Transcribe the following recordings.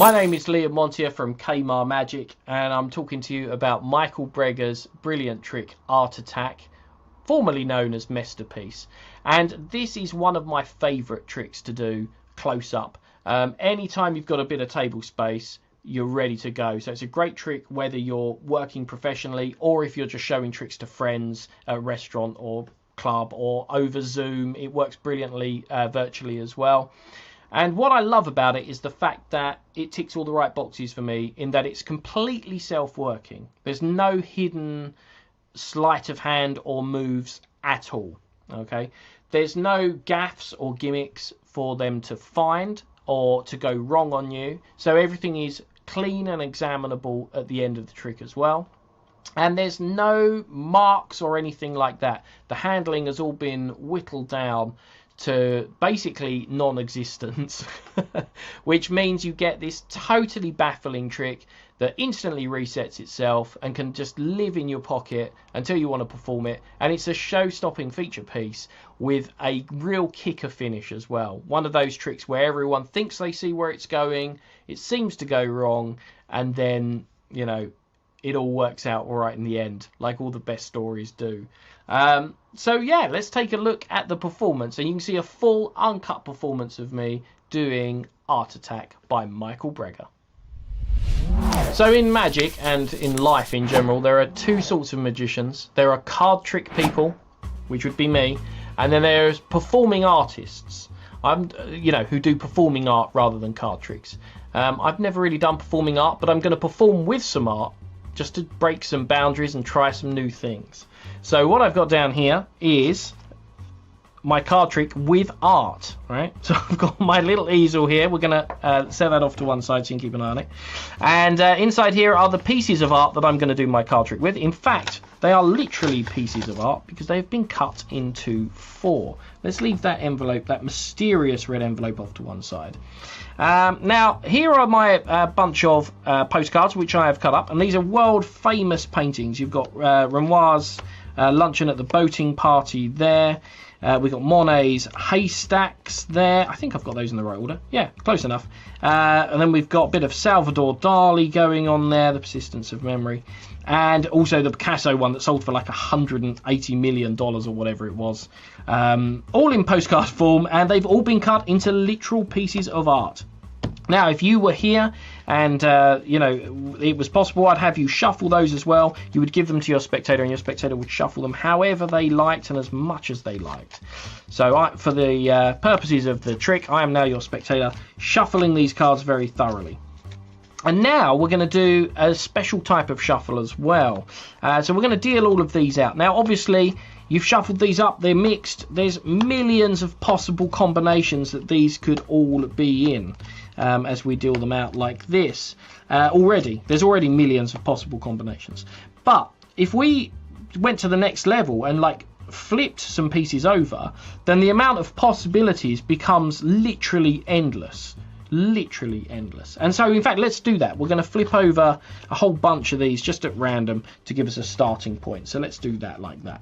My name is Liam Montier from Kmart Magic, and I'm talking to you about Michael Breggar's brilliant trick, Art Attack, formerly known as Masterpiece. And this is one of my favourite tricks to do close up. Anytime you've got a bit of table space, you're ready to go. So it's a great trick whether you're working professionally or if you're just showing tricks to friends at a restaurant or club or over Zoom. It works brilliantly virtually as well. And what I love about it is the fact that it ticks all the right boxes for me in that it's completely self-working. There's no hidden sleight of hand or moves at all. Okay, there's no gaffes or gimmicks for them to find or to go wrong on you. So everything is clean and examinable at the end of the trick as well. And there's no marks or anything like that. The handling has all been whittled down to basically non-existence, which means you get this totally baffling trick that instantly resets itself and can just live in your pocket until you want to perform it. And it's a show-stopping feature piece with a real kicker finish as well. One of those tricks where everyone thinks they see where it's going, it seems to go wrong, and then, you know, it all works out all right in the end, like all the best stories do. So yeah, let's take a look at the performance, and you can see a full uncut performance of me doing Art Attack by Michael Breggar. So in magic and in life in general, there are two sorts of magicians. There are card trick people, which would be me, and then there's performing artists. Who do performing art rather than card tricks. I've never really done performing art, but I'm going to perform with some art just to break some boundaries and try some new things. So what I've got down here is my card trick with art, right? So I've got my little easel here. We're going to set that off to one side so you can keep an eye on it. And inside here are the pieces of art that I'm going to do my card trick with. In fact, they are literally pieces of art because they've been cut into 4. Let's leave that envelope, that mysterious red envelope, off to one side. Now, here are my bunch of postcards, which I have cut up. And these are world-famous paintings. You've got Renoir's luncheon at the boating party there. We've got Monet's haystacks there. I think I've got those in the right order. Yeah, close enough. And then we've got a bit of Salvador Dali going on there, The Persistence of Memory. And also the Picasso one that sold for like $180 million or whatever it was. All in postcard form, and they've all been cut into literal pieces of art. Now, if you were here and, it was possible, I'd have you shuffle those as well. You would give them to your spectator, and your spectator would shuffle them however they liked and as much as they liked. So for the purposes of the trick, I am now your spectator, shuffling these cards very thoroughly. And now we're going to do a special type of shuffle as well. So we're going to deal all of these out. Now, obviously, you've shuffled these up, they're mixed. There's millions of possible combinations that these could all be in as we deal them out like this. There's already millions of possible combinations. But if we went to the next level and flipped some pieces over, then the amount of possibilities becomes literally endless. Literally endless. And so in fact, let's do that. We're going to flip over a whole bunch of these just at random to give us a starting point. So let's do that like that.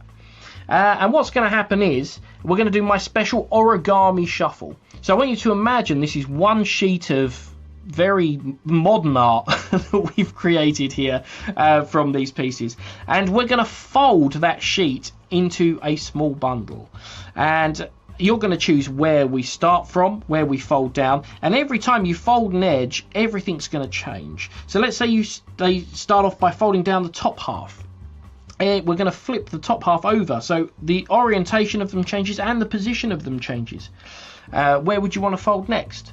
And what's going to happen is we're going to do my special origami shuffle. So I want you to imagine this is one sheet of very modern art that we've created here from these pieces, and we're going to fold that sheet into a small bundle. And you're going to choose where we start from, where we fold down, and every time you fold an edge, everything's going to change. So let's say they start off by folding down the top half. We're going to flip the top half over, so the orientation of them changes and the position of them changes. Where would you want to fold next?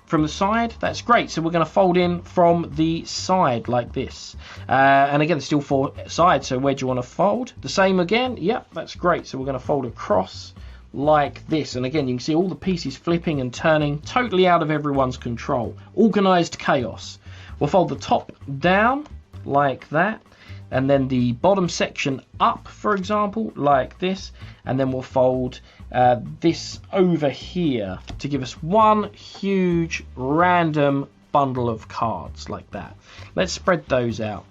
From the side? That's great. So we're going to fold in from the side like this. And again, still 4 sides, so where do you want to fold? The same again? Yep, that's great. So we're going to fold across like this, and again you can see all the pieces flipping and turning, totally out of everyone's control. Organized chaos. We'll fold the top down like that, and then the bottom section up, for example, like this, and then we'll fold this over here to give us one huge random bundle of cards like that. Let's spread those out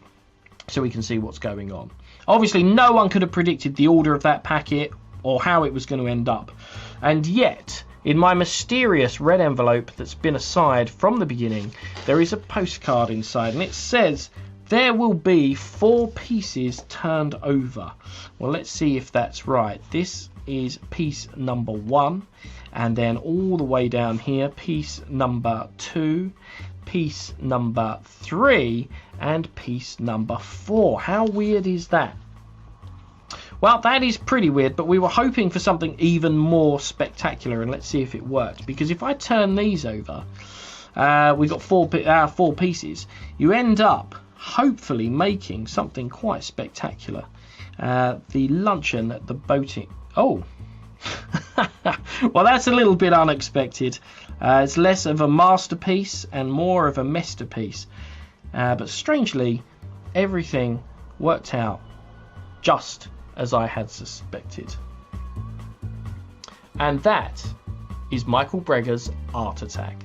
so we can see what's going on. Obviously no one could have predicted the order of that packet or how it was going to end up, and yet In my mysterious red envelope that's been aside from the beginning, there is a postcard inside, and it says there will be 4 pieces turned over. Well, let's see if that's right. This is piece number 1, and then all the way down here, piece number 2, piece number 3, and piece number 4. How weird is that? Well, that is pretty weird, but we were hoping for something even more spectacular, and let's see if it worked. Because if I turn these over, we've got 4 pieces. You end up hopefully making something quite spectacular. The luncheon at the boating. Oh, well, that's a little bit unexpected. It's less of a masterpiece and more of a masterpiece. But strangely, everything worked out just as I had suspected. And that is Michael Breggar's Art Attack.